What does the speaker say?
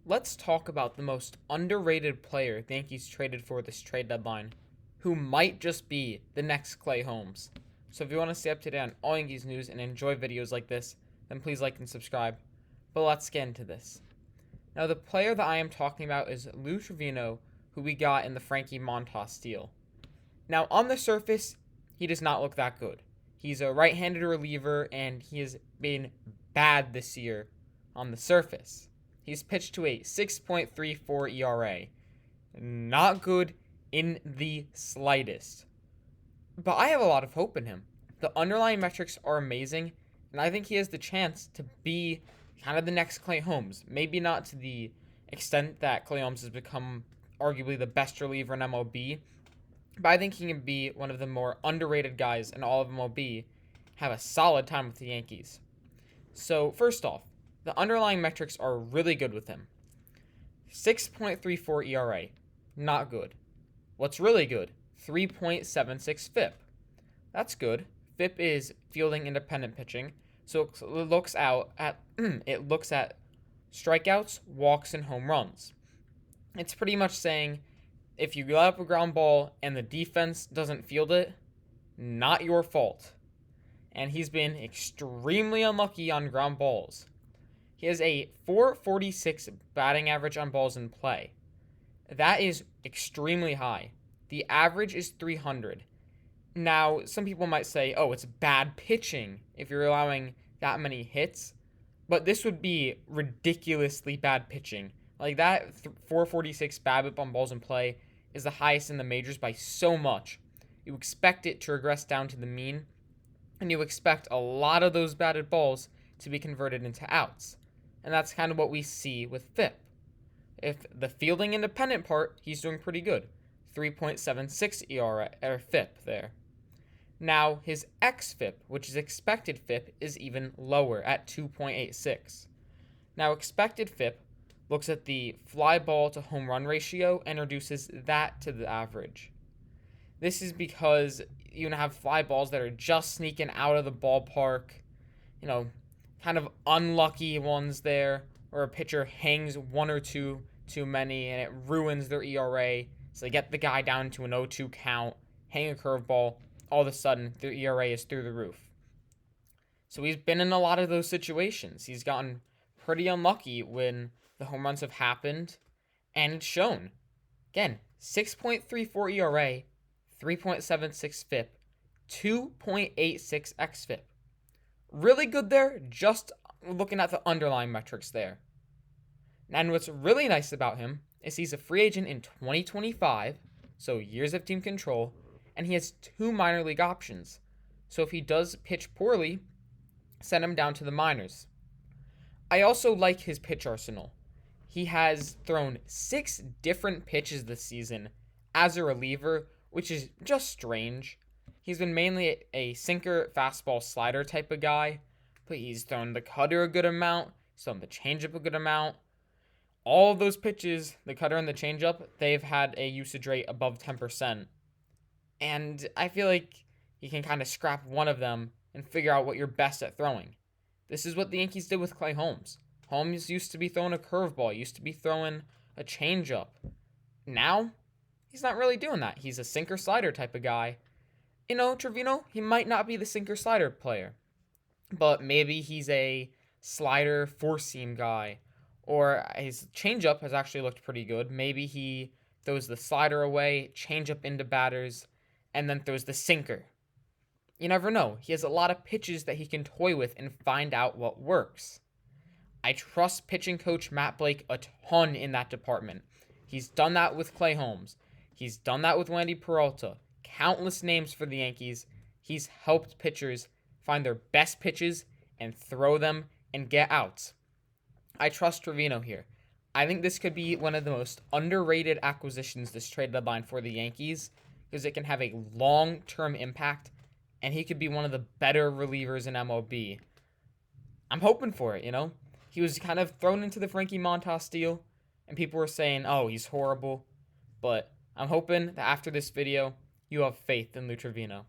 let's talk about the most underrated player the Yankees traded for this trade deadline, who might just be the next Clay Holmes. So if you want to stay up to date on all Yankees news and enjoy videos like this, then please like and subscribe. But let's get into this. Now, the player that I am talking about is Lou Trivino, who we got in the Frankie Montas deal. Now, on the surface, he does not look that good. He's a right-handed reliever, and he has been bad this year on the surface. He's pitched to a 6.34 ERA. Not good in the slightest. But I have a lot of hope in him. The underlying metrics are amazing, and I think he has the chance to be kind of the next Clay Holmes. Maybe not to the extent that Clay Holmes has become arguably the best reliever in MLB, but I think he can be one of the more underrated guys in all of MLB, have a solid time with the Yankees. So, first off, the underlying metrics are really good with him. 6.34 ERA, not good. What's really good? 3.76 FIP. That's good. FIP is fielding independent pitching, so it looks at strikeouts, walks, and home runs. It's pretty much saying if you let up a ground ball and the defense doesn't field it, not your fault. And he's been extremely unlucky on ground balls. He has a 446 batting average on balls in play. That is extremely high. The average is 300. Now, some people might say, oh, it's bad pitching if you're allowing that many hits. But this would be ridiculously bad pitching. Like that 446 BABIP on balls in play is the highest in the majors by so much. You expect it to regress down to the mean, and you expect a lot of those batted balls to be converted into outs. And that's kind of what we see with FIP. If the fielding independent part, he's doing pretty good. 3.76 ERA or FIP there. Now, his xFIP, which is expected FIP, is even lower at 2.86. Now, expected FIP looks at the fly ball to home run ratio and reduces that to the average. This is because you have fly balls that are just sneaking out of the ballpark, kind of unlucky ones there, or a pitcher hangs one or two too many and it ruins their ERA. So they get the guy down to an 0-2 count, hang a curveball, all of a sudden their ERA is through the roof. So he's been in a lot of those situations. He's gotten pretty unlucky when the home runs have happened, and it's shown. Again, 6.34 ERA, 3.76 FIP, 2.86 xFIP. Really good there, just looking at the underlying metrics there. And what's really nice about him is he's a free agent in 2025, so years of team control, and he has 2 minor league options. So if he does pitch poorly, send him down to the minors. I also like his pitch arsenal. He has thrown 6 different pitches this season as a reliever, which is just strange. He's been mainly a sinker, fastball, slider type of guy, but he's thrown the cutter a good amount, he's thrown the changeup a good amount. All of those pitches, the cutter and the changeup, they've had a usage rate above 10%. And I feel like you can kind of scrap one of them and figure out what you're best at throwing. This is what the Yankees did with Clay Holmes. Holmes used to be throwing a curveball, used to be throwing a changeup. Now, he's not really doing that. He's a sinker-slider type of guy. Trivino, he might not be the sinker-slider player, but maybe he's a slider four-seam guy, or his changeup has actually looked pretty good. Maybe he throws the slider away, changeup into batters, and then throws the sinker. You never know. He has a lot of pitches that he can toy with and find out what works. I trust pitching coach Matt Blake a ton in that department. He's done that with Clay Holmes. He's done that with Wandy Peralta. Countless names for the Yankees. He's helped pitchers find their best pitches and throw them and get outs. I trust Trivino here. I think this could be one of the most underrated acquisitions this trade deadline for the Yankees because it can have a long-term impact, and he could be one of the better relievers in MLB. I'm hoping for it, He was kind of thrown into the Frankie Montas deal, and people were saying, oh, he's horrible. But I'm hoping that after this video, you have faith in Lou Trivino.